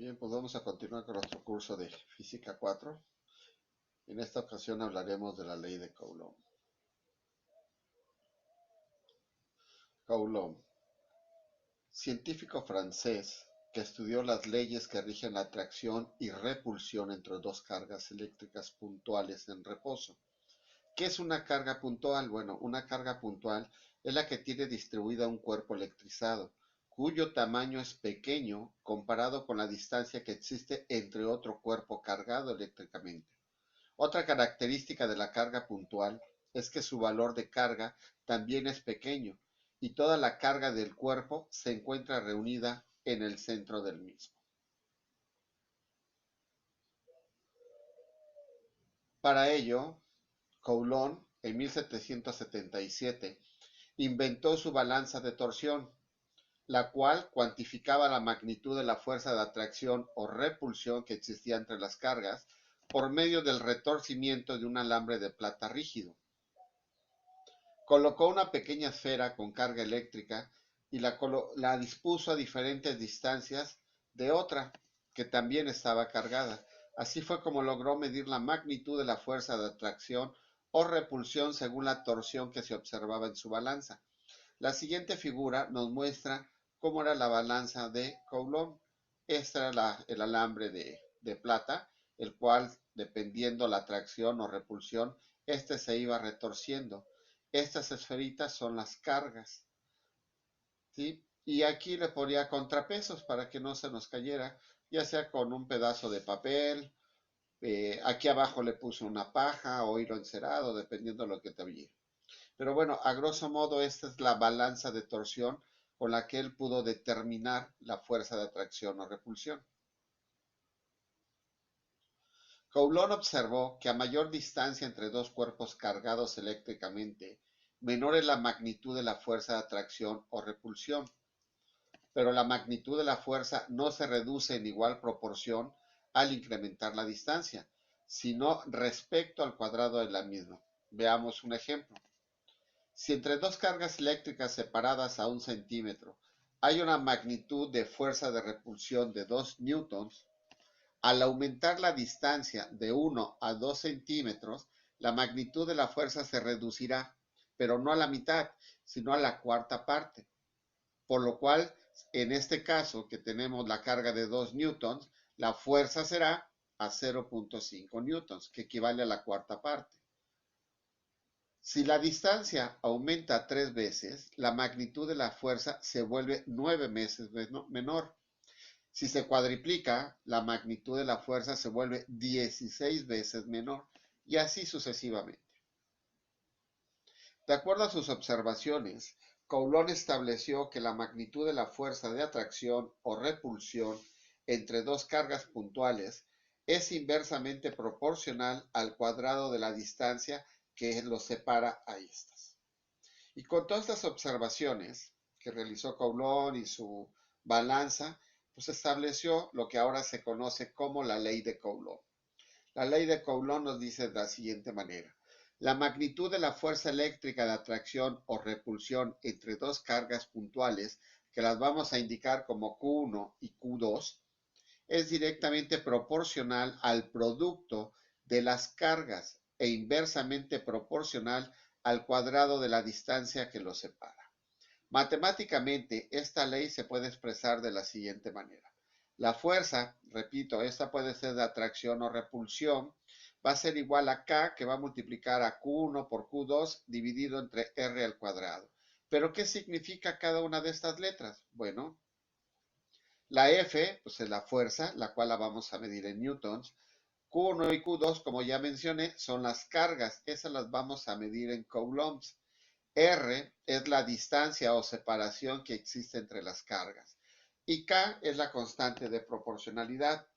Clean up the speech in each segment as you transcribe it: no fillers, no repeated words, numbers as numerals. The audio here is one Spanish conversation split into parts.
Bien, pues vamos a continuar con nuestro curso de Física 4. En esta ocasión hablaremos de la ley de Coulomb. Coulomb, científico francés que estudió las leyes que rigen la atracción y repulsión entre dos cargas eléctricas puntuales en reposo. ¿Qué es una carga puntual? Bueno, una carga puntual es la que tiene distribuida un cuerpo electrizado, cuyo tamaño es pequeño comparado con la distancia que existe entre otro cuerpo cargado eléctricamente. Otra característica de la carga puntual es que su valor de carga también es pequeño y toda la carga del cuerpo se encuentra reunida en el centro del mismo. Para ello, Coulomb, en 1777, inventó su balanza de torsión, la cual cuantificaba la magnitud de la fuerza de atracción o repulsión que existía entre las cargas por medio del retorcimiento de un alambre de plata rígido. Colocó una pequeña esfera con carga eléctrica y la dispuso a diferentes distancias de otra que también estaba cargada. Así fue como logró medir la magnitud de la fuerza de atracción o repulsión según la torsión que se observaba en su balanza. La siguiente figura nos muestra cómo era la balanza de Coulomb. Este era el alambre de plata, el cual, dependiendo la atracción o repulsión, este se iba retorciendo. Estas esferitas son las cargas, ¿sí? Y aquí le ponía contrapesos para que no se nos cayera, ya sea con un pedazo de papel, aquí abajo le puse una paja o hilo encerado, dependiendo de lo que te había. Pero bueno, a grosso modo esta es la balanza de torsión con la que él pudo determinar la fuerza de atracción o repulsión. Coulomb observó que a mayor distancia entre dos cuerpos cargados eléctricamente, menor es la magnitud de la fuerza de atracción o repulsión, pero la magnitud de la fuerza no se reduce en igual proporción al incrementar la distancia, sino respecto al cuadrado de la misma. Veamos un ejemplo. Si entre dos cargas eléctricas separadas a 1 centímetro hay una magnitud de fuerza de repulsión de 2 newtons, al aumentar la distancia de 1 a 2 centímetros, la magnitud de la fuerza se reducirá, pero no a la mitad, sino a la cuarta parte. Por lo cual, en este caso, que tenemos la carga de 2 newtons, la fuerza será a 0.5 newtons, que equivale a la cuarta parte. Si la distancia aumenta 3 veces, la magnitud de la fuerza se vuelve 9 veces menor. Si se cuadriplica, la magnitud de la fuerza se vuelve 16 veces menor, y así sucesivamente. De acuerdo a sus observaciones, Coulomb estableció que la magnitud de la fuerza de atracción o repulsión entre dos cargas puntuales es inversamente proporcional al cuadrado de la distancia que los separa a estas. Y con todas estas observaciones que realizó Coulomb y su balanza, pues estableció lo que ahora se conoce como la ley de Coulomb. La ley de Coulomb nos dice de la siguiente manera. La magnitud de la fuerza eléctrica de atracción o repulsión entre dos cargas puntuales, que las vamos a indicar como Q1 y Q2, es directamente proporcional al producto de las cargas e inversamente proporcional al cuadrado de la distancia que los separa. Matemáticamente, esta ley se puede expresar de la siguiente manera. La fuerza, repito, esta puede ser de atracción o repulsión, va a ser igual a K, que va a multiplicar a Q1 por Q2 dividido entre R al cuadrado. ¿Pero qué significa cada una de estas letras? Bueno, la F, pues es la fuerza, la cual la vamos a medir en newtons. Q1 y Q2, como ya mencioné, son las cargas. Esas las vamos a medir en coulombs. R es la distancia o separación que existe entre las cargas. Y K es la constante de proporcionalidad,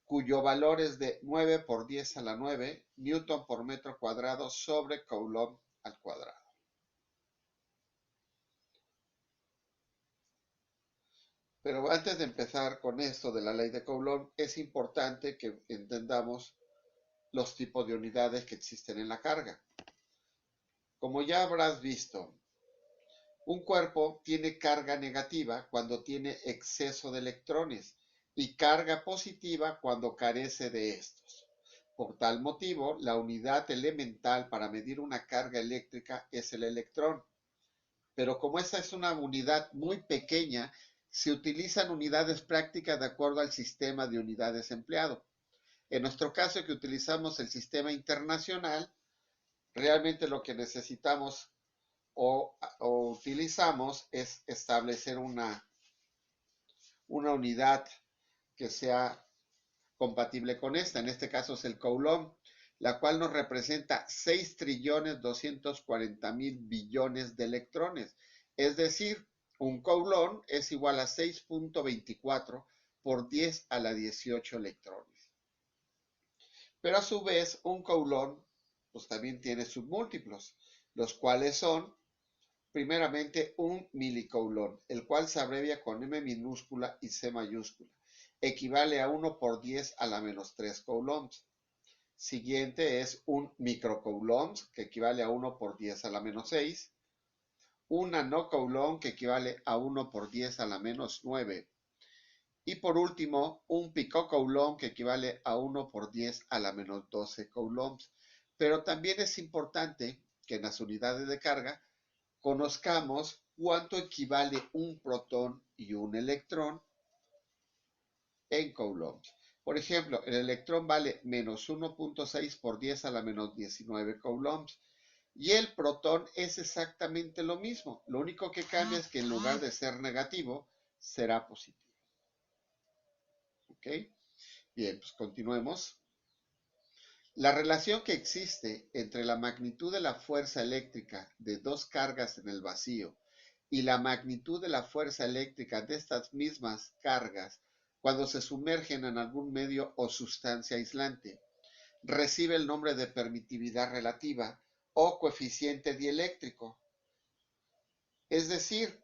cuyo valor es de 9 por 10 a la 9 newton por metro cuadrado sobre coulomb al cuadrado. Pero antes de empezar con esto de la ley de Coulomb, es importante que entendamos los tipos de unidades que existen en la carga. Como ya habrás visto, un cuerpo tiene carga negativa cuando tiene exceso de electrones. y carga positiva cuando carece de estos. Por tal motivo, la unidad elemental para medir una carga eléctrica es el electrón. Pero como esta es una unidad muy pequeña, se utilizan unidades prácticas de acuerdo al sistema de unidades empleado. En nuestro caso, que utilizamos el sistema internacional, realmente lo que necesitamos o utilizamos es establecer una unidad que sea compatible con esta. En este caso es el Coulomb, la cual nos representa 6.240.000.000.000.000 de electrones. Es decir, un Coulomb es igual a 6.24 por 10 a la 18 electrones. Pero a su vez, un Coulomb pues también tiene submúltiplos, los cuales son primeramente un milicoulomb, el cual se abrevia con M minúscula y C mayúscula. Equivale a 1 por 10 a la menos 3 coulombs. Siguiente es un microcoulomb, que equivale a 1 por 10 a la menos 6. Un nanocoulomb, que equivale a 1 por 10 a la menos 9. Y por último, un picocoulomb, que equivale a 1 por 10 a la menos 12 coulombs. Pero también es importante que en las unidades de carga conozcamos cuánto equivale un protón y un electrón en coulombs. Por ejemplo, el electrón vale menos 1.6 por 10 a la menos 19 coulombs y el protón es exactamente lo mismo. Lo único que cambia es que en lugar de ser negativo, será positivo. ¿Ok? Bien, pues continuemos. La relación que existe entre la magnitud de la fuerza eléctrica de dos cargas en el vacío y la magnitud de la fuerza eléctrica de estas mismas cargas cuando se sumergen en algún medio o sustancia aislante recibe el nombre de permitividad relativa o coeficiente dieléctrico. Es decir,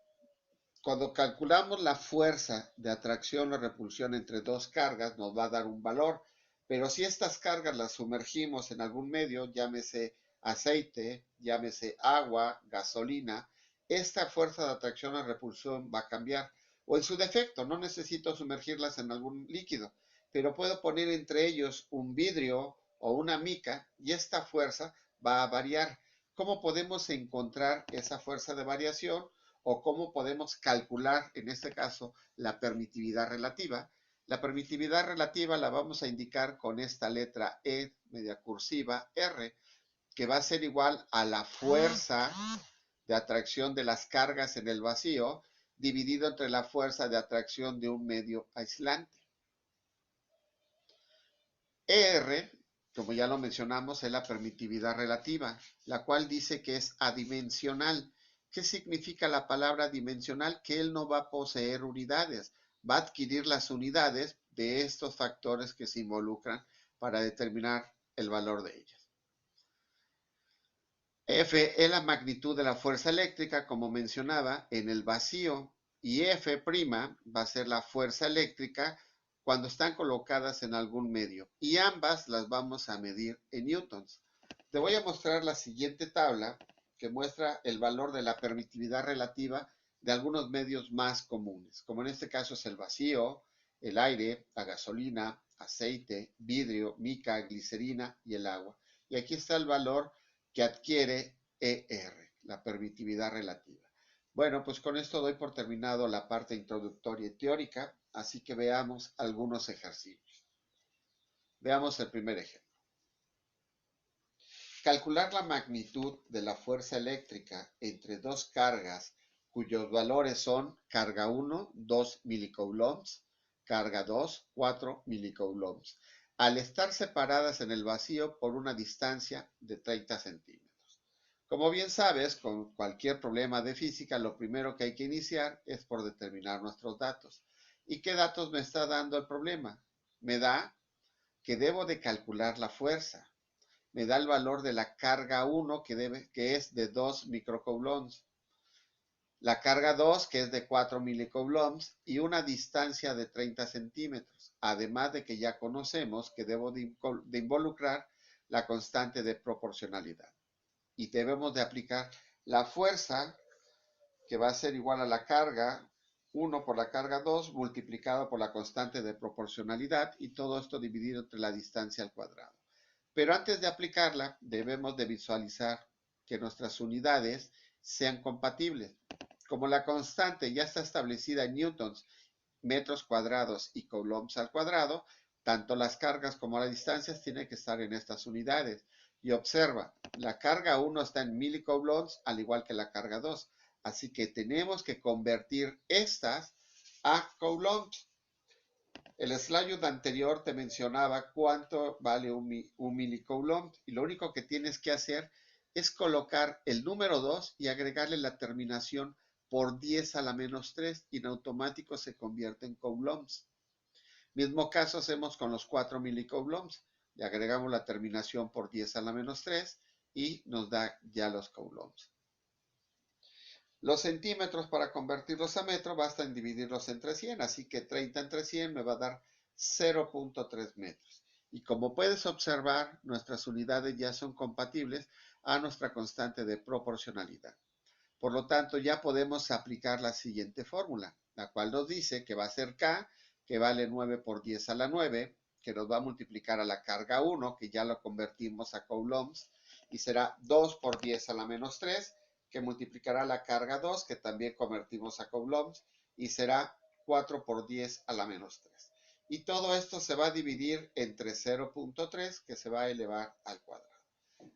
cuando calculamos la fuerza de atracción o repulsión entre dos cargas nos va a dar un valor, pero si estas cargas las sumergimos en algún medio, llámese aceite, llámese agua, gasolina, esta fuerza de atracción o repulsión va a cambiar. O en su defecto, no necesito sumergirlas en algún líquido, pero puedo poner entre ellos un vidrio o una mica y esta fuerza va a variar. ¿Cómo podemos encontrar esa fuerza de variación? O cómo podemos calcular, en este caso, la permitividad relativa. La permitividad relativa la vamos a indicar con esta letra E, media cursiva, R, que va a ser igual a la fuerza de atracción de las cargas en el vacío dividido entre la fuerza de atracción de un medio aislante. ER, como ya lo mencionamos, es la permitividad relativa, la cual dice que es adimensional. ¿Qué significa la palabra dimensional? Que él no va a poseer unidades, va a adquirir las unidades de estos factores que se involucran para determinar el valor de ellas. F es la magnitud de la fuerza eléctrica, como mencionaba, en el vacío, y F' va a ser la fuerza eléctrica cuando están colocadas en algún medio, y ambas las vamos a medir en newtons. Te voy a mostrar la siguiente tabla que muestra el valor de la permitividad relativa de algunos medios más comunes, como en este caso es el vacío, el aire, la gasolina, aceite, vidrio, mica, glicerina y el agua. Y aquí está el valor que adquiere ER, la permitividad relativa. Bueno, pues con esto doy por terminado la parte introductoria y teórica, así que veamos algunos ejercicios. Veamos el primer ejemplo. Calcular la magnitud de la fuerza eléctrica entre dos cargas cuyos valores son carga 1, 2 milicoulombs, carga 2, 4 milicoulombs, al estar separadas en el vacío por una distancia de 30 centímetros. Como bien sabes, con cualquier problema de física, lo primero que hay que iniciar es por determinar nuestros datos. ¿Y qué datos me está dando el problema? Me da que debo de calcular la fuerza. Me da el valor de la carga 1 que es de 2 microcoulombs, la carga 2 que es de 4 milicoulombs y una distancia de 30 centímetros, además de que ya conocemos que debo de involucrar la constante de proporcionalidad y debemos de aplicar la fuerza que va a ser igual a la carga 1 por la carga 2 multiplicado por la constante de proporcionalidad y todo esto dividido entre la distancia al cuadrado. Pero antes de aplicarla, debemos de visualizar que nuestras unidades sean compatibles. Como la constante ya está establecida en newtons, metros cuadrados y coulombs al cuadrado, tanto las cargas como las distancias tienen que estar en estas unidades. Y observa, la carga 1 está en milicoulombs al igual que la carga 2. Así que tenemos que convertir estas a coulombs. El slide anterior te mencionaba cuánto vale un milicoulomb y lo único que tienes que hacer es colocar el número 2 y agregarle la terminación por 10 a la menos 3 y en automático se convierte en coulombs. Mismo caso hacemos con los 4 milicoulombs. Le agregamos la terminación por 10 a la menos 3 y nos da ya los coulombs. Los centímetros para convertirlos a metro basta en dividirlos entre 100, así que 30 entre 100 me va a dar 0.3 metros. Y como puedes observar, nuestras unidades ya son compatibles a nuestra constante de proporcionalidad. Por lo tanto, ya podemos aplicar la siguiente fórmula, la cual nos dice que va a ser K, que vale 9 por 10 a la 9, que nos va a multiplicar a la carga 1, que ya lo convertimos a coulombs, y será 2 por 10 a la menos 3, que multiplicará la carga 2, que también convertimos a coulombs, y será 4 por 10 a la menos 3. Y todo esto se va a dividir entre 0.3, que se va a elevar al cuadrado.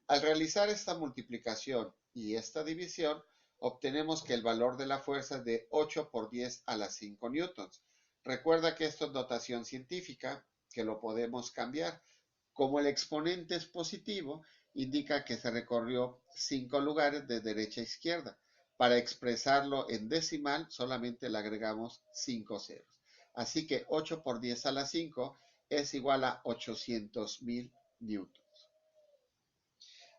Al realizar esta multiplicación y esta división, obtenemos que el valor de la fuerza es de 8 por 10 a la 5 newtons. Recuerda que esto es notación científica, que lo podemos cambiar. Como el exponente es positivo, indica que se recorrió 5 lugares de derecha a izquierda. Para expresarlo en decimal, solamente le agregamos 5 ceros. Así que 8 por 10 a la 5 es igual a 800.000 newtons.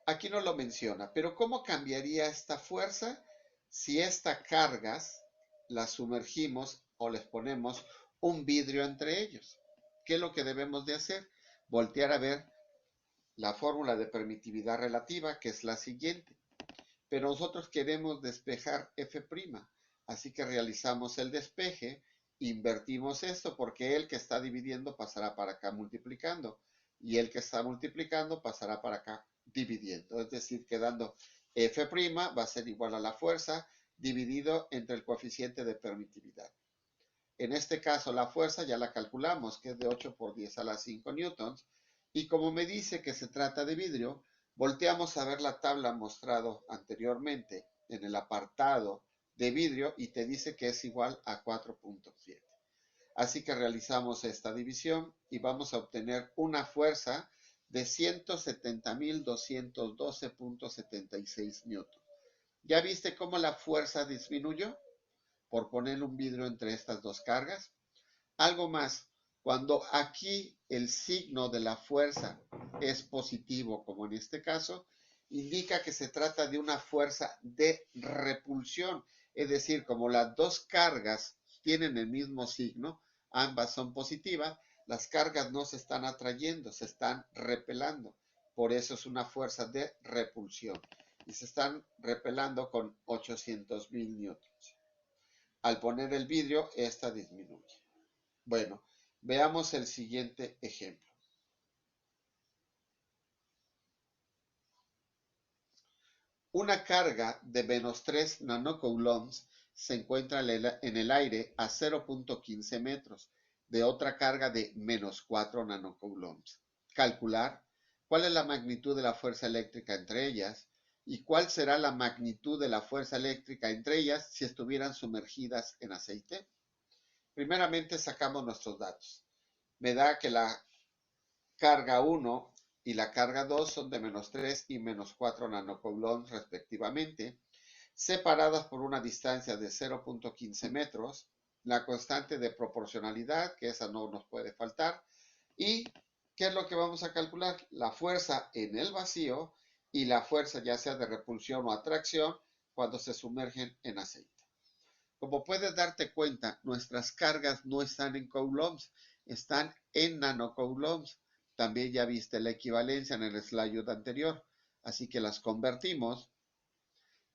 Aquí no lo menciona, pero ¿cómo cambiaría esta fuerza si estas cargas las sumergimos o les ponemos un vidrio entre ellos? ¿Qué es lo que debemos de hacer? Voltear a ver la fórmula de permitividad relativa, que es la siguiente. Pero nosotros queremos despejar F', así que realizamos el despeje, invertimos esto porque el que está dividiendo pasará para acá multiplicando y el que está multiplicando pasará para acá dividiendo, es decir, quedando F' va a ser igual a la fuerza dividido entre el coeficiente de permitividad. En este caso la fuerza ya la calculamos, que es de 8 por 10 a la 5 newtons, y como me dice que se trata de vidrio, volteamos a ver la tabla mostrado anteriormente en el apartado de vidrio y te dice que es igual a 4.7. Así que realizamos esta división y vamos a obtener una fuerza de 170.212.76 newtons. ¿Ya viste cómo la fuerza disminuyó por poner un vidrio entre estas dos cargas? Algo más, cuando aquí el signo de la fuerza es positivo, como en este caso, indica que se trata de una fuerza de repulsión. Es decir, como las dos cargas tienen el mismo signo, ambas son positivas, las cargas no se están atrayendo, se están repelando. Por eso es una fuerza de repulsión. Y se están repelando con 800.000 newtons. Al poner el vidrio, esta disminuye. Bueno, veamos el siguiente ejemplo. Una carga de menos 3 nanocoulombs se encuentra en el aire a 0.15 metros de otra carga de menos 4 nanocoulombs. Calcular cuál es la magnitud de la fuerza eléctrica entre ellas y cuál será la magnitud de la fuerza eléctrica entre ellas si estuvieran sumergidas en aceite. Primeramente sacamos nuestros datos. Me da que la carga 1 y la carga 2 son de menos 3 y menos 4 nanocoulombs respectivamente, separadas por una distancia de 0.15 metros, la constante de proporcionalidad, que esa no nos puede faltar, y ¿qué es lo que vamos a calcular? La fuerza en el vacío y la fuerza ya sea de repulsión o atracción cuando se sumergen en aceite. Como puedes darte cuenta, nuestras cargas no están en coulombs, están en nanocoulombs. También ya viste la equivalencia en el slide anterior, así que las convertimos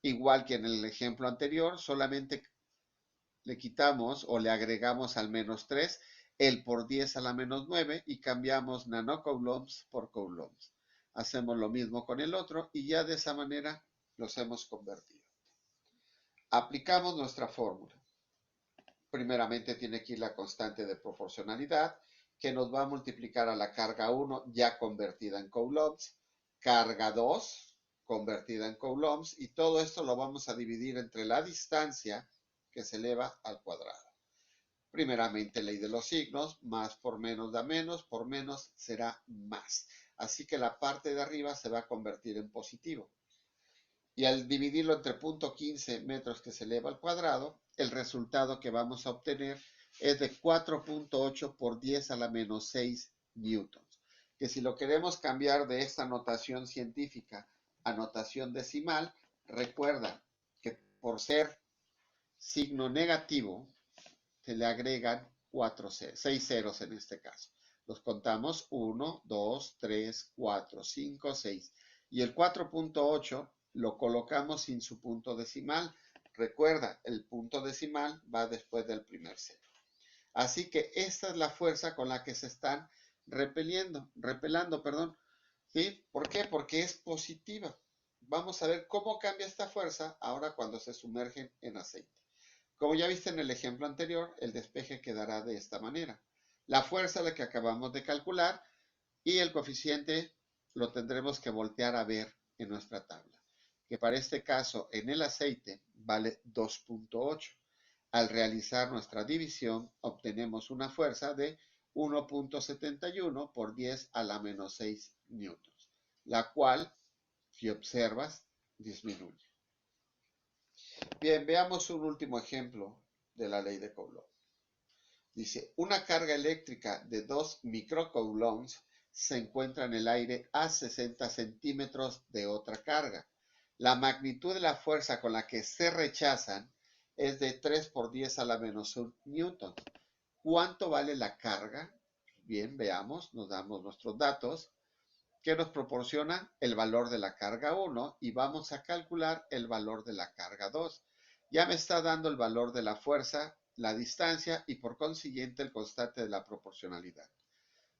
igual que en el ejemplo anterior, solamente le quitamos o le agregamos al menos 3 el por 10 a la menos 9 y cambiamos nanocoulombs por coulombs. Hacemos lo mismo con el otro y ya de esa manera los hemos convertido. Aplicamos nuestra fórmula. Primeramente tiene que ir la constante de proporcionalidad, que nos va a multiplicar a la carga 1 ya convertida en coulombs, carga 2 convertida en coulombs, y todo esto lo vamos a dividir entre la distancia que se eleva al cuadrado. Primeramente, ley de los signos, más por menos da menos, por menos será más. Así que la parte de arriba se va a convertir en positivo. Y al dividirlo entre 0.15 metros que se eleva al cuadrado, el resultado que vamos a obtener es de 4.8 por 10 a la menos 6 newtons. Que si lo queremos cambiar de esta notación científica a notación decimal, recuerda que por ser signo negativo, se le agregan 6 ceros en este caso. Los contamos 1, 2, 3, 4, 5, 6. Y el 4.8 lo colocamos sin su punto decimal. Recuerda, el punto decimal va después del primer cero. Así que esta es la fuerza con la que se están repelando, ¿sí? ¿Por qué? Porque es positiva. Vamos a ver cómo cambia esta fuerza ahora cuando se sumergen en aceite. Como ya viste en el ejemplo anterior, el despeje quedará de esta manera. La fuerza la que acabamos de calcular y el coeficiente lo tendremos que voltear a ver en nuestra tabla, que para este caso en el aceite vale 2.8. Al realizar nuestra división obtenemos una fuerza de 1.71 por 10 a la menos 6 newtons, la cual, si observas, disminuye. Bien, veamos un último ejemplo de la ley de Coulomb. Dice, una carga eléctrica de 2 microcoulombs se encuentra en el aire a 60 centímetros de otra carga. La magnitud de la fuerza con la que se rechazan es de 3 por 10 a la menos 1 newton. ¿Cuánto vale la carga? Bien, veamos, nos damos nuestros datos, que nos proporciona el valor de la carga 1 y vamos a calcular el valor de la carga 2. Ya me está dando el valor de la fuerza, la distancia y por consiguiente el constante de la proporcionalidad.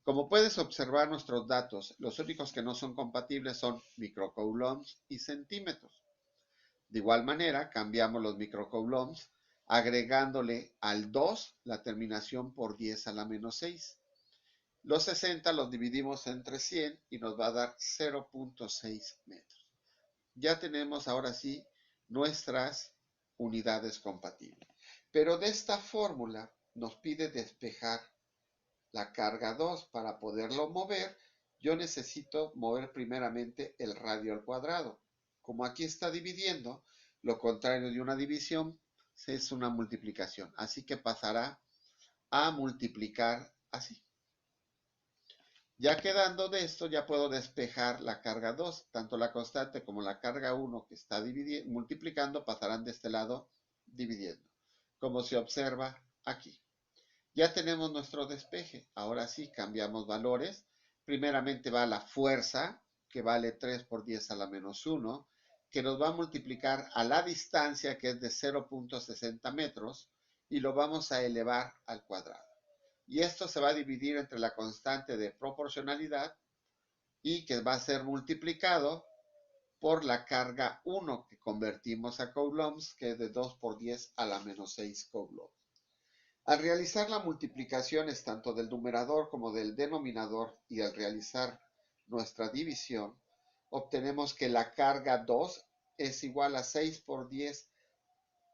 Como puedes observar nuestros datos, los únicos que no son compatibles son microcoulombs y centímetros. De igual manera, cambiamos los microcoulombs agregándole al 2 la terminación por 10 a la menos 6. Los 60 los dividimos entre 100 y nos va a dar 0.6 metros. Ya tenemos ahora sí nuestras unidades compatibles. Pero de esta fórmula nos pide despejar la carga 2. Para poderlo mover, yo necesito mover primeramente el radio al cuadrado. Como aquí está dividiendo, lo contrario de una división es una multiplicación. Así que pasará a multiplicar así. Ya quedando de esto, ya puedo despejar la carga 2. Tanto la constante como la carga 1 que está multiplicando pasarán de este lado dividiendo, como se observa aquí. Ya tenemos nuestro despeje. Ahora sí, cambiamos valores. Primeramente va la fuerza, que vale 3 por 10 a la menos 1, que nos va a multiplicar a la distancia, que es de 0.60 metros, y lo vamos a elevar al cuadrado. Y esto se va a dividir entre la constante de proporcionalidad y que va a ser multiplicado por la carga 1 que convertimos a coulombs, que es de 2 por 10 a la menos 6 coulombs. Al realizar las multiplicaciones tanto del numerador como del denominador y al realizar nuestra división, obtenemos que la carga 2 es igual a 6 por 10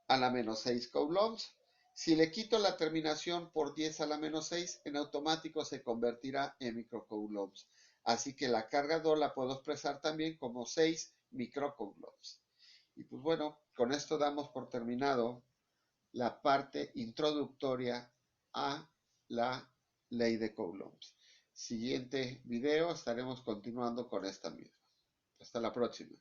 a la menos 6 coulombs. Si le quito la terminación por 10 a la menos 6, en automático se convertirá en microcoulombs. Así que la carga 2 la puedo expresar también como 6 microcoulombs. Y pues bueno, con esto damos por terminado la parte introductoria a la ley de Coulombs. Siguiente video estaremos continuando con esta misma. Hasta la próxima.